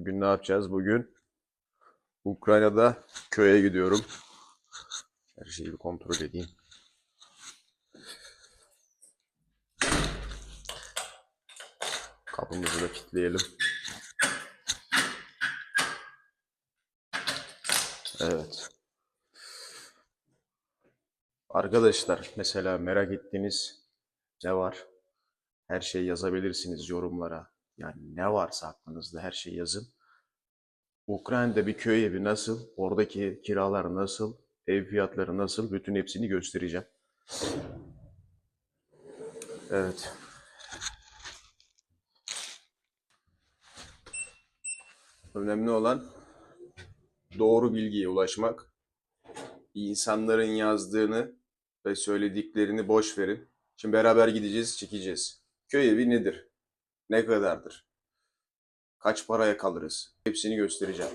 Bugün ne yapacağız? Bugün Ukrayna'da köye gidiyorum. Her şeyi bir kontrol edeyim. Kapımızı da kilitleyelim. Evet. Arkadaşlar mesela merak ettiğiniz ne var? Her şeyi yazabilirsiniz yorumlara. Yani ne varsa aklınızda her şeyi yazın. Ukrayna'da bir köy evi nasıl? Oradaki kiralar nasıl? Ev fiyatları nasıl? Bütün hepsini göstereceğim. Evet. Önemli olan doğru bilgiye ulaşmak. İnsanların yazdığını ve söylediklerini boş verin. Şimdi beraber gideceğiz, çekeceğiz. Köy evi nedir? Ne kadardır? Kaç paraya kalırız? Hepsini göstereceğim.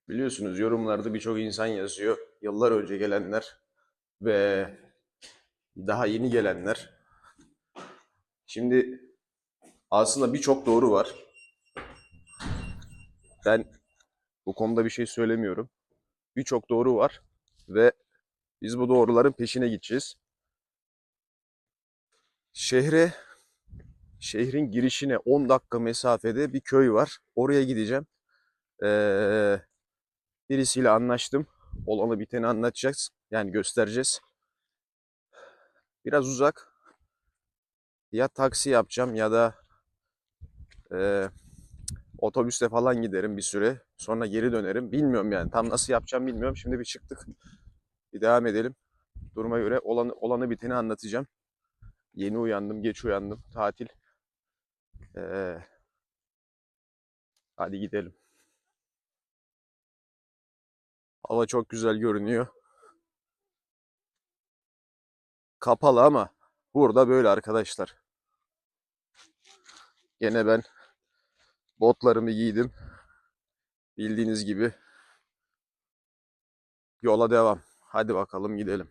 Biliyorsunuz yorumlarda birçok insan yazıyor. Yıllar önce gelenler ve daha yeni gelenler. Şimdi aslında birçok doğru var. Ben bu konuda bir şey söylemiyorum. Birçok doğru var ve biz bu doğruların peşine gideceğiz. Şehre, şehrin girişine 10 dakika mesafede bir köy var. Oraya gideceğim. Ee, Birisiyle anlaştım. Olanı biteni anlatacağız. Yani göstereceğiz. Biraz uzak. Ya taksi yapacağım ya da e, otobüste falan giderim bir süre. Sonra geri dönerim. Bilmiyorum yani. Tam nasıl yapacağım bilmiyorum. Şimdi bir çıktık. Bir devam edelim. Duruma göre olanı biteni anlatacağım. Yeni uyandım, geç uyandım. Tatil. Ee, Hadi gidelim. Hava çok güzel görünüyor. Kapalı ama burada böyle arkadaşlar. Gene ben botlarımı giydim. Bildiğiniz gibi yola devam. Hadi bakalım gidelim.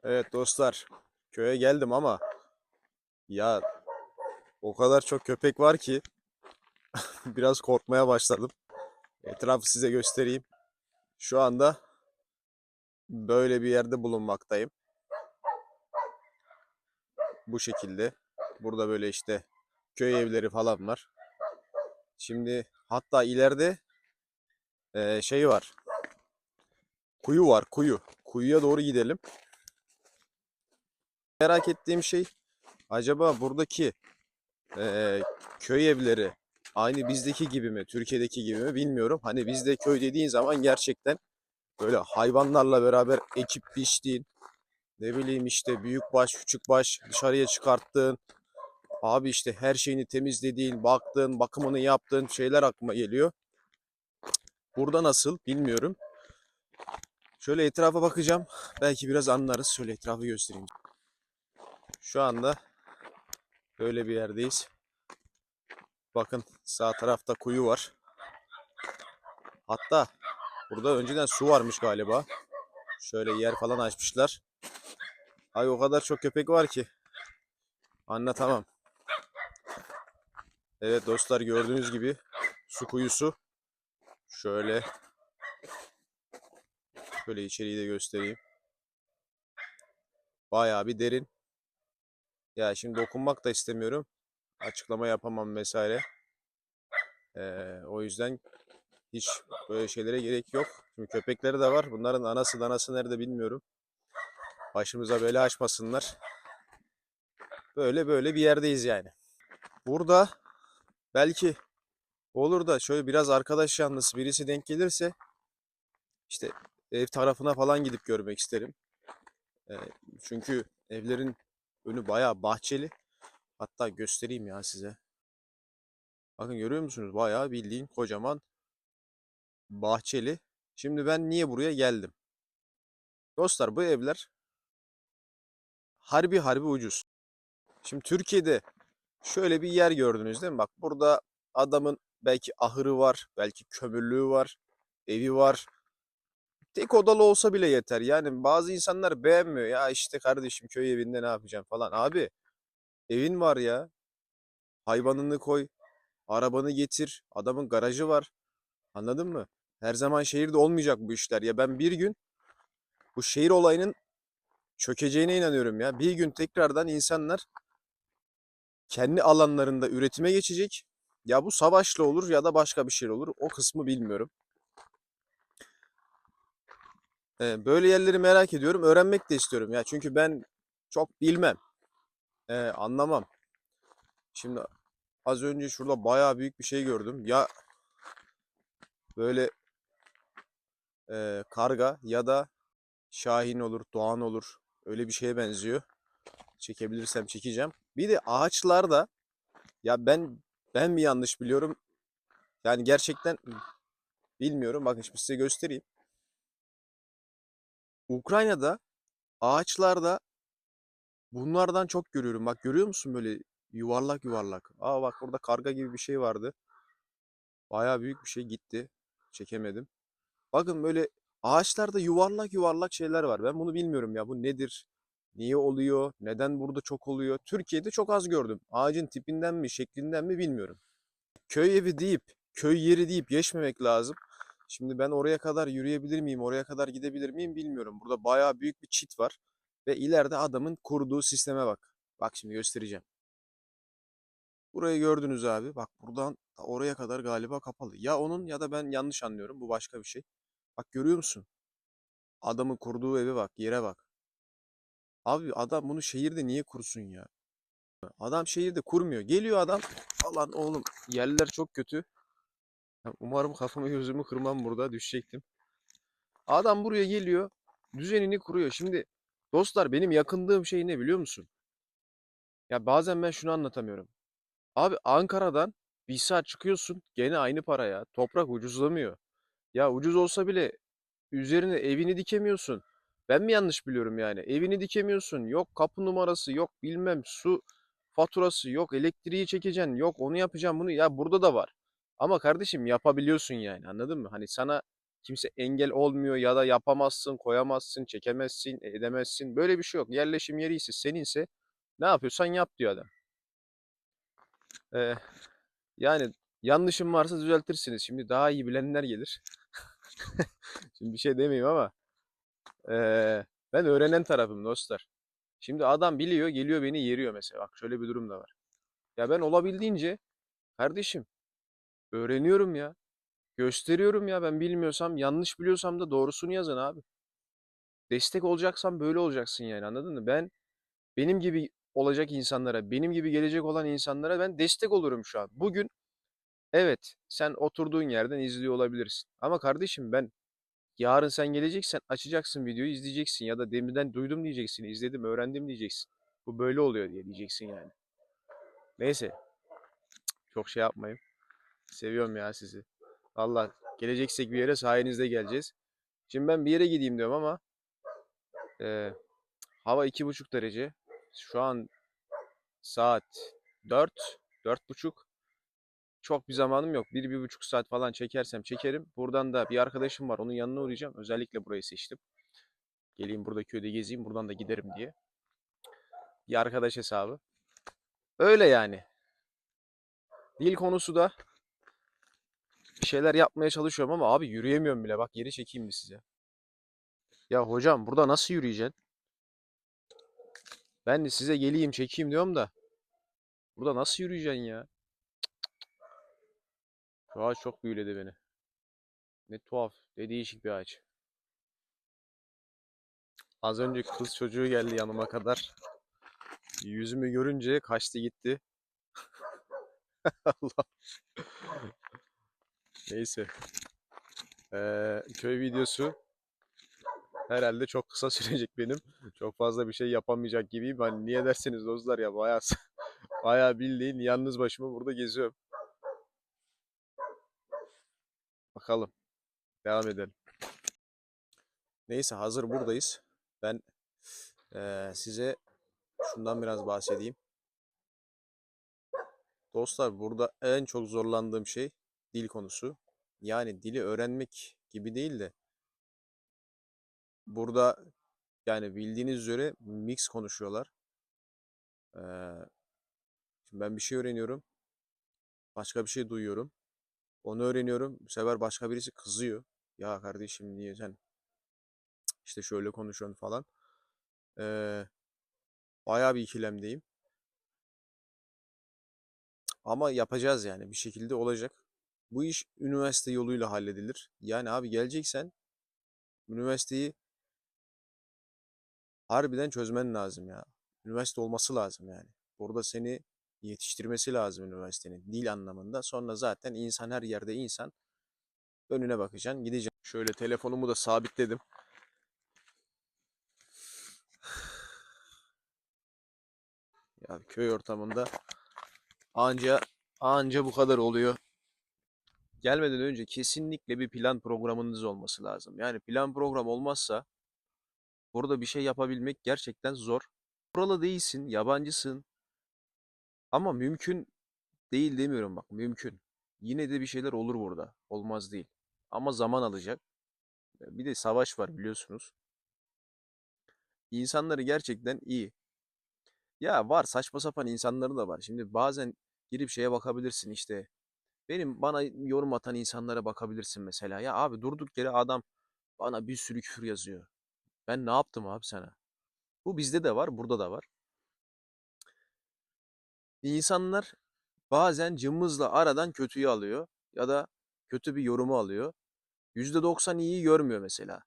Evet dostlar, köye geldim ama ya o kadar çok köpek var ki biraz korkmaya başladım. Etrafı size göstereyim. Şu anda böyle bir yerde bulunmaktayım. bu şekilde. Burada böyle işte köy evleri falan var. Şimdi hatta ileride şey var. Kuyu var, kuyu. Kuyuya doğru gidelim. Merak ettiğim şey, acaba buradaki e, köy evleri aynı bizdeki gibi mi, Türkiye'deki gibi mi bilmiyorum. Hani bizde köy dediğin zaman gerçekten böyle hayvanlarla beraber ekip biçtiğin, ne bileyim işte büyük baş, küçük baş dışarıya çıkarttığın, abi işte her şeyini temizlediğin, baktığın, bakımını yaptığın şeyler aklıma geliyor. Burada nasıl bilmiyorum. Şöyle etrafa bakacağım. Belki biraz anlarız. Şöyle etrafı göstereyim. Şu anda böyle bir yerdeyiz. Bakın sağ tarafta kuyu var. Hatta burada önceden su varmış galiba. Şöyle yer falan açmışlar. Ay o kadar çok köpek var ki anlatamam. Evet dostlar, gördüğünüz gibi su kuyusu. Şöyle içeriği de göstereyim. Bayağı bir derin. Ya şimdi dokunmak da istemiyorum. Açıklama yapamam vesaire. O yüzden hiç böyle şeylere gerek yok. Şimdi köpekleri de var. Bunların anası danası nerede bilmiyorum. Başımıza bela açmasınlar. Böyle bir yerdeyiz yani. Burada belki olur da şöyle biraz arkadaş yanlısı birisi denk gelirse işte ev tarafına falan gidip görmek isterim. Ee, Çünkü evlerin önü bayağı bahçeli. Hatta göstereyim ya size. Bakın görüyor musunuz? Bayağı bildiğin kocaman bahçeli. Şimdi ben niye buraya geldim? Dostlar bu evler harbi ucuz. Şimdi Türkiye'de şöyle bir yer gördünüz değil mi? Bak burada adamın belki ahırı var, belki kömürlüğü var, evi var. Tek odalı olsa bile yeter. Yani bazı insanlar beğenmiyor. Ya işte kardeşim köy evinde ne yapacağım falan. Abi evin var ya. Hayvanını koy, arabanı getir. Adamın garajı var. Anladın mı? Her zaman şehirde olmayacak bu işler. Ya ben bir gün bu şehir olayının çökeceğine inanıyorum ya. Bir gün tekrardan insanlar kendi alanlarında üretime geçecek. Ya bu savaşla olur ya da başka bir şey olur. O kısmı bilmiyorum. Böyle yerleri merak ediyorum. Öğrenmek de istiyorum ya. Çünkü ben çok bilmem. Anlamam. Şimdi az önce şurada bayağı büyük bir şey gördüm. Ya böyle karga ya da şahin olur, doğan olur. Öyle bir şeye benziyor. Çekebilirsem çekeceğim. Bir de ağaçlarda, ya ben mi yanlış biliyorum? Yani gerçekten bilmiyorum. Bakın şimdi size göstereyim. Ukrayna'da ağaçlarda bunlardan çok görüyorum. Bak görüyor musun böyle yuvarlak yuvarlak. Aa bak burada karga gibi bir şey vardı. Bayağı büyük bir şey gitti. Çekemedim. Bakın böyle ağaçlarda yuvarlak yuvarlak şeyler var. Ben bunu bilmiyorum ya. Bu nedir? Niye oluyor? Neden burada çok oluyor? Türkiye'de çok az gördüm. Ağacın tipinden mi, şeklinden mi bilmiyorum. Köy evi deyip, köy yeri deyip geçmemek lazım. Şimdi ben oraya kadar yürüyebilir miyim, oraya kadar gidebilir miyim bilmiyorum. Burada bayağı büyük bir çit var. Ve ileride adamın kurduğu sisteme bak. Bak şimdi göstereceğim. Burayı gördünüz abi. Bak buradan oraya kadar galiba kapalı. Ya onun ya da ben yanlış anlıyorum. Bu başka bir şey. Bak görüyor musun? Adamın kurduğu eve bak, yere bak. Abi adam bunu şehirde niye kursun ya? Adam şehirde kurmuyor. Geliyor adam. Falan oğlum yerler çok kötü. Umarım kafamı gözümü kırmam, burada düşecektim. Adam buraya geliyor. Düzenini kuruyor. Şimdi dostlar benim yakındığım şey ne biliyor musun? Ya bazen ben şunu anlatamıyorum. Abi Ankara'dan bir saat çıkıyorsun gene aynı paraya. Toprak ucuzlamıyor. Ya ucuz olsa bile üzerine evini dikemiyorsun. Ben mi yanlış biliyorum yani? Evini dikemiyorsun. Yok kapı numarası, yok bilmem su faturası, yok elektriği çekeceksin, yok onu yapacağım bunu. Ya burada da var. Ama kardeşim yapabiliyorsun yani, anladın mı? Hani sana kimse engel olmuyor ya da yapamazsın, koyamazsın, çekemezsin, edemezsin. Böyle bir şey yok. Yerleşim yeri ise seninse ne yapıyorsan yap diyor adam. Ee, Yani yanlışım varsa düzeltirsiniz. Şimdi daha iyi bilenler gelir. Şimdi bir şey demeyeyim ama ben öğrenen tarafım dostlar. Şimdi adam biliyor, geliyor beni yeriyor mesela. Bak şöyle bir durum da var. Ya ben olabildiğince kardeşim öğreniyorum ya. Gösteriyorum ya, ben bilmiyorsam, yanlış biliyorsam da doğrusunu yazın abi. Destek olacaksan böyle olacaksın yani, anladın mı? Benim gibi olacak insanlara, benim gibi gelecek olan insanlara ben destek olurum şu an. Bugün evet, sen oturduğun yerden izliyor olabilirsin. Ama kardeşim ben yarın sen geleceksen açacaksın videoyu izleyeceksin ya da demirden duydum diyeceksin, izledim, öğrendim diyeceksin. Bu böyle oluyor diye diyeceksin yani. Neyse, çok şey yapmayın. Seviyorum ya sizi. Valla geleceksek bir yere sayenizde geleceğiz. Şimdi ben bir yere gideyim diyorum ama e, hava 2,5 derece. Şu an saat 4, 4,5. Çok bir zamanım yok. 1, 1,5 saat falan çekersem çekerim. Buradan da bir arkadaşım var. Onun yanına uğrayacağım. Özellikle burayı seçtim. Geleyim burada köyde gezeyim. Buradan da giderim diye. Bir arkadaş hesabı. Öyle yani. Dil konusu da bir şeyler yapmaya çalışıyorum ama abi yürüyemiyorum bile. Bak geri çekeyim mi size? Ya hocam burada nasıl yürüyeceksin? Ben de size geleyim çekeyim diyorum da. Burada nasıl yürüyeceksin ya? Şu ağaç çok büyüledi beni. Ne tuhaf, ne değişik bir ağaç. Az önce kız çocuğu geldi yanıma kadar. Yüzümü görünce kaçtı gitti. Allah. Neyse. Köy videosu herhalde çok kısa sürecek benim. Çok fazla bir şey yapamayacak gibiyim. Hani niye derseniz dostlar ya bayağı bayağı bildiğin yalnız başıma burada geziyorum. Bakalım. Devam edelim. Neyse hazır buradayız. Ben size şundan biraz bahsedeyim. Dostlar burada en çok zorlandığım şey dil konusu. Yani dili öğrenmek gibi değil de burada yani bildiğiniz üzere mix konuşuyorlar. Ee, Şimdi ben bir şey öğreniyorum. Başka bir şey duyuyorum. Onu öğreniyorum. Bu sefer başka birisi kızıyor. Ya kardeşim niye sen işte şöyle konuşuyorsun falan. Ee, Bayağı bir ikilemdeyim. Ama yapacağız yani bir şekilde olacak. Bu iş üniversite yoluyla halledilir. Yani abi geleceksen üniversiteyi harbiden çözmen lazım ya. Üniversite olması lazım yani. Burada seni yetiştirmesi lazım üniversitenin dil anlamında. Sonra zaten insan her yerde insan. Önüne bakacaksın, gideceksin. Şöyle telefonumu da sabitledim. Ya köy ortamında anca anca bu kadar oluyor. Gelmeden önce kesinlikle bir plan programınız olması lazım. Yani plan program olmazsa burada bir şey yapabilmek gerçekten zor. Buralı değilsin, yabancısın ama mümkün değil demiyorum bak, mümkün. Yine de bir şeyler olur burada. Olmaz değil. Ama zaman alacak. Bir de savaş var biliyorsunuz. İnsanları gerçekten iyi. Ya var saçma sapan insanları da var. Şimdi bazen girip şeye bakabilirsin işte. Bana yorum atan insanlara bakabilirsin mesela. Ya abi durduk yere adam bana bir sürü küfür yazıyor. Ben ne yaptım abi sana? Bu bizde de var, burada da var. İnsanlar bazen cımbızla aradan kötüyü alıyor ya da kötü bir yorumu alıyor. %90 iyiyi görmüyor mesela.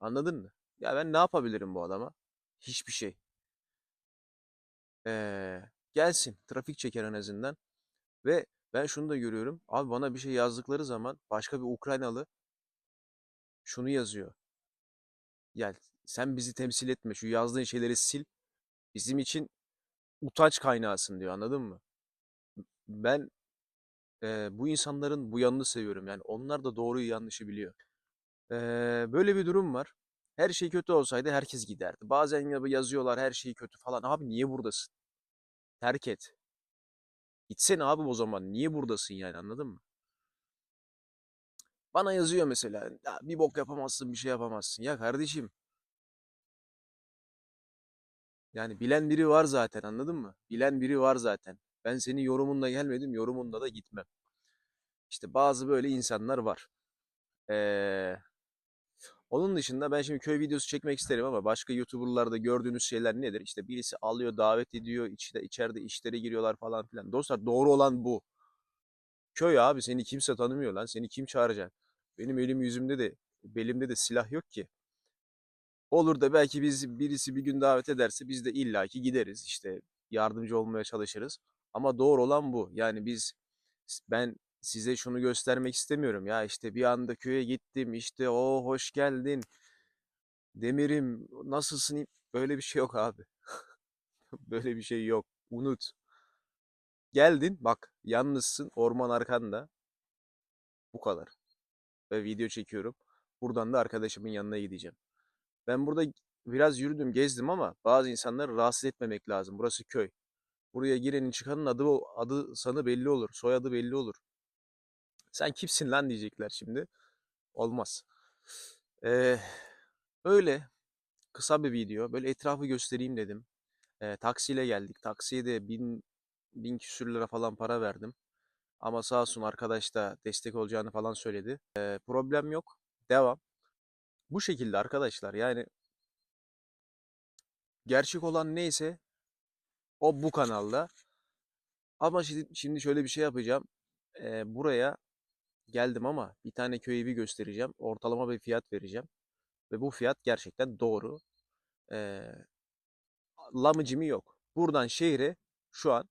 Anladın mı? Ya ben ne yapabilirim bu adama? Hiçbir şey. Gelsin, trafik çeker en azından. Ve ben şunu da görüyorum. Abi bana bir şey yazdıkları zaman başka bir Ukraynalı şunu yazıyor. Ya sen bizi temsil etme. Şu yazdığın şeyleri sil. Bizim için utanç kaynağısın diyor. Anladın mı? Ben bu insanların bu yanını seviyorum. Yani onlar da doğruyu yanlışı biliyor. Böyle bir durum var. Her şey kötü olsaydı herkes giderdi. Bazen yazıyorlar her şey kötü falan. Abi niye buradasın? Terk et. Gitsene abi o zaman. Niye buradasın yani anladın mı? Bana yazıyor mesela. Ya bir bok yapamazsın, bir şey yapamazsın. Ya kardeşim, yani bilen biri var zaten anladın mı? Bilen biri var zaten. Ben senin yorumunla gelmedim, yorumunla da gitmem. İşte bazı böyle insanlar var. Ee, Onun dışında ben şimdi köy videosu çekmek isterim ama başka YouTuber'larda gördüğünüz şeyler nedir? İşte birisi alıyor, davet ediyor, içeride işlere giriyorlar falan filan. Dostlar doğru olan bu. Köy abi, seni kimse tanımıyor lan. Seni kim çağıracak? Benim elim yüzümde de belimde de silah yok ki. Olur da belki birisi bir gün davet ederse biz de illaki gideriz. İşte yardımcı olmaya çalışırız. Ama doğru olan bu. Yani ben size şunu göstermek istemiyorum. Ya işte bir anda köye gittim. İşte o hoş geldin. Demir'im nasılsın? Böyle bir şey yok abi. Böyle bir şey yok. Unut. Geldin bak, yalnızsın, orman arkanda, bu kadar. Ve video çekiyorum. Buradan da arkadaşımın yanına gideceğim. Ben burada biraz yürüdüm, gezdim ama bazı insanları rahatsız etmemek lazım. Burası köy. Buraya girenin çıkanın adı sanı belli olur. Soyadı belli olur. Sen kimsin lan diyecekler şimdi. Olmaz. Ee, Öyle kısa bir video. Böyle etrafı göstereyim dedim. Taksiyle geldik. Taksiye de bin küsür lira falan para verdim. Ama sağ olsun arkadaş da destek olacağını falan söyledi. Problem yok. Devam. Bu şekilde arkadaşlar. Yani gerçek olan neyse o bu kanalda. Ama şimdi şöyle bir şey yapacağım. Buraya geldim ama bir tane köy evi göstereceğim. Ortalama bir fiyat vereceğim. Ve bu fiyat gerçekten doğru. Ee, Lamıcımı yok. Buradan şehre şu an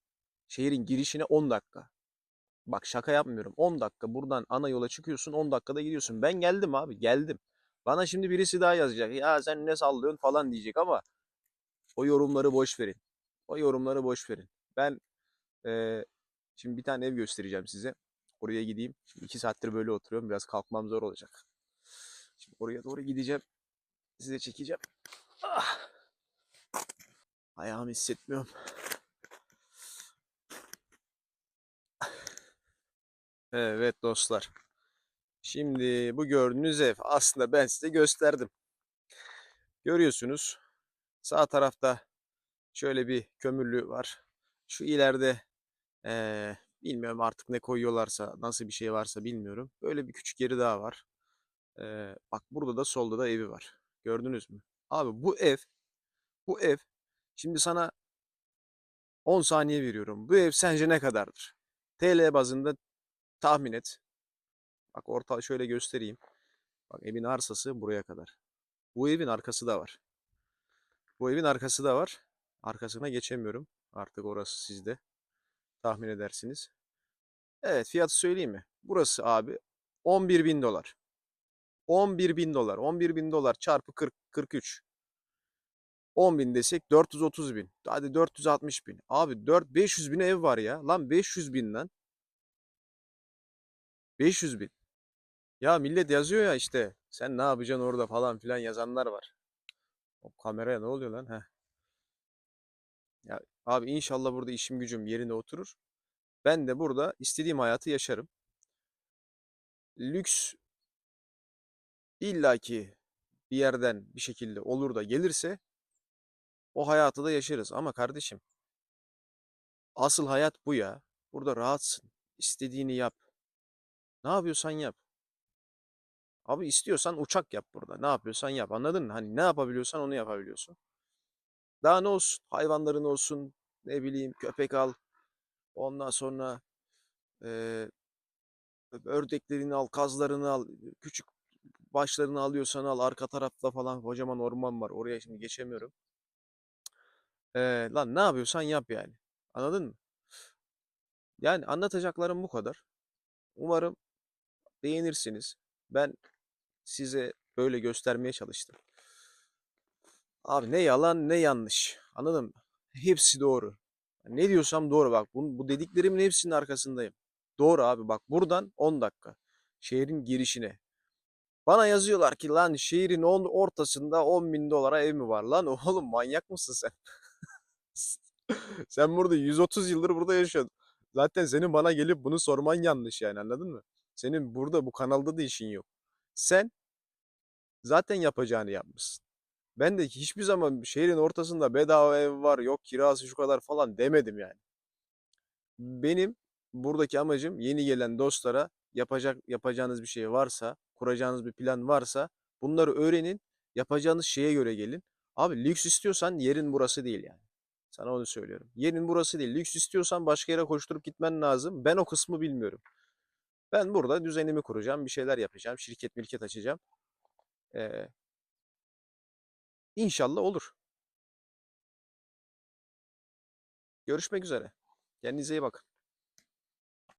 şehrin girişine 10 dakika. Bak şaka yapmıyorum. 10 dakika buradan ana yola çıkıyorsun, 10 dakikada gidiyorsun. Ben geldim abi, geldim. Bana şimdi birisi daha yazacak. Ya sen ne sallıyorsun falan diyecek ama o yorumları boş verin. O yorumları boş verin. Ben eee, şimdi bir tane ev göstereceğim size. Oraya gideyim. Şimdi 2 saattir böyle oturuyorum. Biraz kalkmam zor olacak. Şimdi oraya doğru gideceğim. Size çekeceğim. Ah, ayağımı hissetmiyorum. Evet dostlar. Şimdi bu gördüğünüz ev aslında ben size gösterdim. Görüyorsunuz. Sağ tarafta şöyle bir kömürlü var. Şu ileride bilmiyorum artık ne koyuyorlarsa, nasıl bir şey varsa bilmiyorum. Böyle bir küçük yeri daha var. Bak burada da solda da evi var. Gördünüz mü? Abi bu ev şimdi sana 10 saniye veriyorum. Bu ev sence ne kadardır? TL bazında tahmin et. Bak orta şöyle göstereyim. Bak evin arsası buraya kadar. Bu evin arkası da var. Bu evin arkası da var. Arkasına geçemiyorum. Artık orası sizde. Tahmin edersiniz. Evet fiyatı söyleyeyim mi? Burası abi 11 bin dolar. 11 bin dolar. 11 bin dolar çarpı 40, 43. 10 bin desek 430 bin. Hadi 460 bin. Abi 500 bin ev var ya. Lan 500 bin lan. 500 bin. Ya millet yazıyor ya işte. Sen ne yapacaksın orada falan filan yazanlar var. O kameraya ne oluyor lan? Heh. Ya abi inşallah burada işim gücüm yerine oturur. Ben de burada istediğim hayatı yaşarım. Lüks illaki bir yerden bir şekilde olur da gelirse o hayatı da yaşarız. Ama kardeşim asıl hayat bu ya. Burada rahatsın. İstediğini yap. Ne yapıyorsan yap. Abi istiyorsan uçak yap burada. Ne yapıyorsan yap. Anladın mı? Hani ne yapabiliyorsan onu yapabiliyorsun. Daha ne olsun? Hayvanların olsun. Ne bileyim köpek al. Ondan sonra eee, ördeklerini al, kazlarını al. Küçük başlarını alıyorsan al. Arka tarafta falan kocaman orman var. Oraya şimdi geçemiyorum. Lan ne yapıyorsan yap yani. Anladın mı? Yani anlatacaklarım bu kadar. Umarım beğenirsiniz. Ben size böyle göstermeye çalıştım. Abi ne yalan ne yanlış. Anladın mı? Hepsi doğru. Ne diyorsam doğru bak. Bu dediklerimin hepsinin arkasındayım. Doğru abi bak buradan 10 dakika. Şehrin girişine. Bana yazıyorlar ki lan şehrin ortasında 10 bin dolara ev mi var? Lan oğlum manyak mısın sen? Sen burada 130 yıldır burada yaşıyorsun. Zaten senin bana gelip bunu sorman yanlış yani anladın mı? Senin burada bu kanalda da işin yok. Sen zaten yapacağını yapmışsın. Ben de hiçbir zaman şehrin ortasında bedava ev var, yok kirası şu kadar falan demedim yani. Benim buradaki amacım yeni gelen dostlara yapacağınız bir şey varsa, kuracağınız bir plan varsa Bunları öğrenin. Yapacağınız şeye göre gelin. Abi lüks istiyorsan yerin burası değil yani. Sana onu söylüyorum. Yerin burası değil. Lüks istiyorsan başka yere koşturup gitmen lazım. Ben o kısmı bilmiyorum. Ben burada düzenimi kuracağım. Bir şeyler yapacağım. Şirket milket açacağım. Ee, İnşallah olur. Görüşmek üzere. Kendinize iyi bakın.